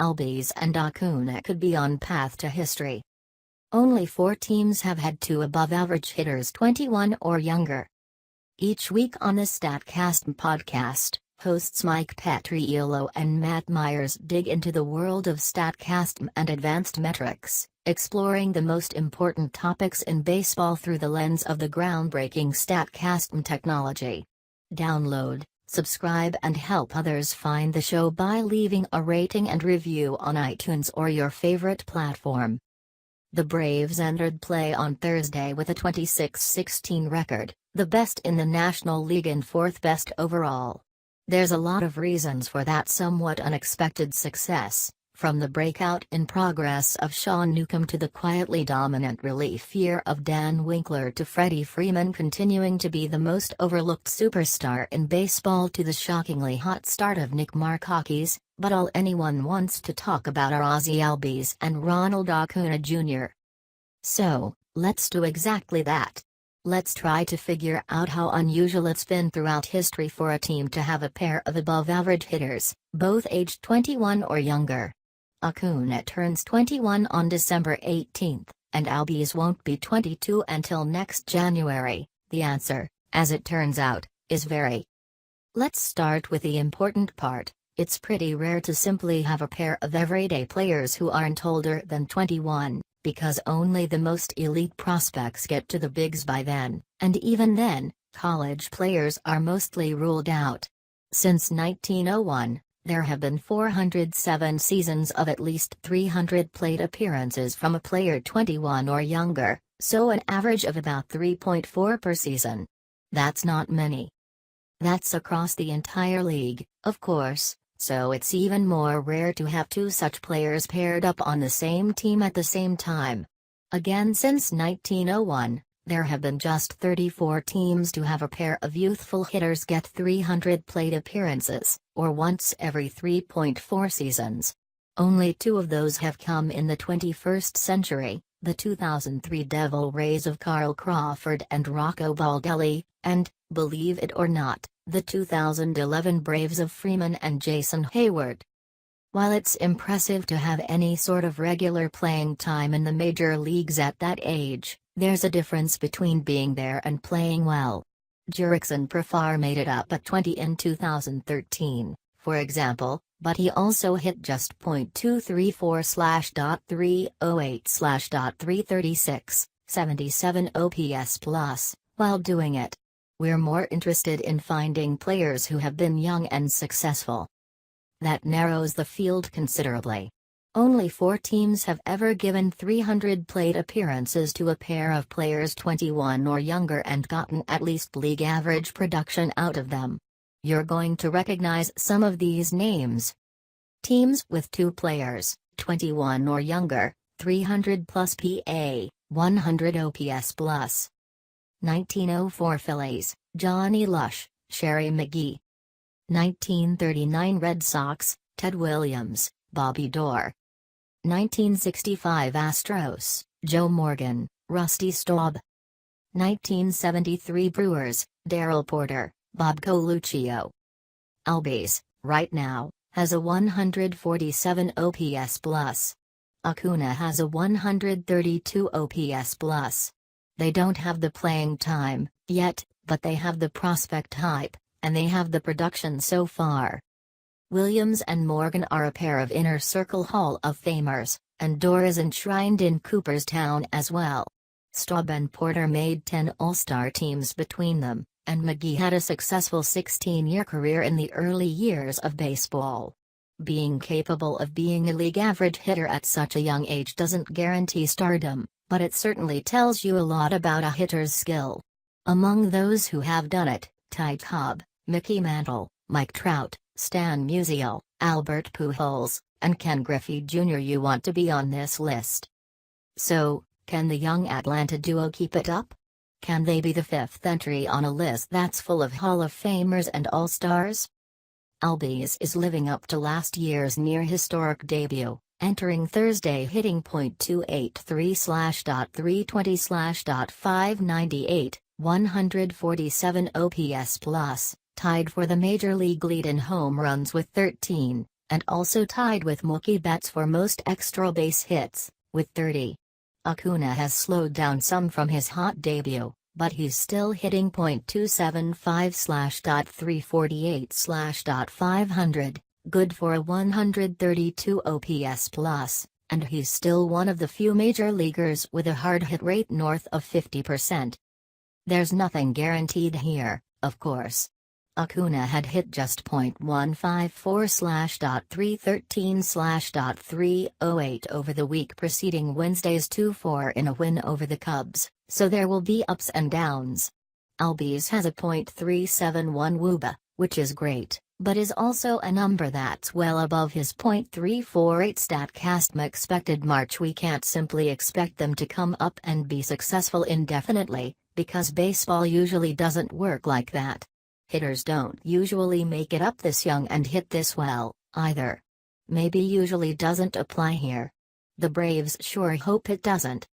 Albies and Acuna could be on path to history. Only 4 teams have had 2 above-average hitters 21 or younger. Each week on the StatCast podcast, hosts Mike Petriello and Matt Myers dig into the world of StatCast and advanced metrics, exploring the most important topics in baseball through the lens of the groundbreaking StatCast technology. Download, subscribe and help others find the show by leaving a rating and review on iTunes or your favorite platform. The Braves entered play on Thursday with a 26-16 record, the best in the National League and 4th best overall. There's a lot of reasons for that somewhat unexpected success, from the breakout in progress of Sean Newcomb to the quietly dominant relief year of Dan Winkler to Freddie Freeman continuing to be the most overlooked superstar in baseball to the shockingly hot start of Nick Markakis, but all anyone wants to talk about are Ozzie Albies and Ronald Acuna Jr. So, let's do exactly that. Let's try to figure out how unusual it's been throughout history for a team to have a pair of above-average hitters, both aged 21 or younger. Acuna turns 21 on December 18, and Albies won't be 22 until next January. The answer, as it turns out, is very. Let's start with the important part. It's pretty rare to simply have a pair of everyday players who aren't older than 21, because only the most elite prospects get to the bigs by then, and even then, college players are mostly ruled out. Since 1901, there have been 407 seasons of at least 300 plate appearances from a player 21 or younger, so an average of about 3.4 per season. That's not many. That's across the entire league, of course, so it's even more rare to have 2 such players paired up on the same team at the same time. Again, since 1901, there have been just 34 teams to have a pair of youthful hitters get 300 plate appearances, or once every 3.4 seasons. Only 2 of those have come in the 21st century, the 2003 Devil Rays of Carl Crawford and Rocco Baldelli, and, believe it or not, the 2011 Braves of Freeman and Jason Hayward. While it's impressive to have any sort of regular playing time in the major leagues at that age, there's a difference between being there and playing well. Jurickson Profar made it up at 20 in 2013, for example, but he also hit just .234/.308/.336, 77 OPS+, while doing it. We're more interested in finding players who have been young and successful. That narrows the field considerably. Only 4 teams have ever given 300 plate appearances to a pair of players 21 or younger and gotten at least league average production out of them. You're going to recognize some of these names. Teams with 2 players, 21 or younger, 300 plus PA, 100 OPS plus. 1904 Phillies, Johnny Lush, Sherry McGee. 1939 Red Sox, Ted Williams, Bobby Doerr. 1965 Astros, Joe Morgan, Rusty Staub. 1973 Brewers, Darrell Porter, Bob Coluccio. Albies, right now, has a 147 OPS plus. Acuna has a 132 OPS plus. They don't have the playing time, yet, but they have the prospect hype, and they have the production so far. Williams and Morgan are a pair of Inner Circle Hall of Famers, and Doerr is enshrined in Cooperstown as well. Staub and Porter made 10 All-Star teams between them, and McGee had a successful 16-year career in the early years of baseball. Being capable of being a league average hitter at such a young age doesn't guarantee stardom, but it certainly tells you a lot about a hitter's skill. Among those who have done it, Ty Cobb, Mickey Mantle, Mike Trout, Stan Musial, Albert Pujols, and Ken Griffey Jr. You want to be on this list. So, can the young Atlanta duo keep it up? Can they be the fifth entry on a list that's full of Hall of Famers and All-Stars? Albies is living up to last year's near-historic debut, entering Thursday hitting .283/.320/.598, 147 OPS+, tied for the Major League lead in home runs with 13, and also tied with Mookie Betts for most extra base hits, with 30. Acuna has slowed down some from his hot debut, but he's still hitting .275/.348/.500, good for a 132 OPS+, and he's still one of the few major leaguers with a hard hit rate north of 50%. There's nothing guaranteed here, of course. Acuna had hit just .154/.313/.308 over the week preceding Wednesday's 2-4 in a win over the Cubs, so there will be ups and downs. Albies has a .371 WOBA, which is great, but is also a number that's well above his .348 StatCast expected March. We can't simply expect them to come up and be successful indefinitely, because baseball usually doesn't work like that. Hitters don't usually make it up this young and hit this well, either. Maybe usually doesn't apply here. The Braves sure hope it doesn't.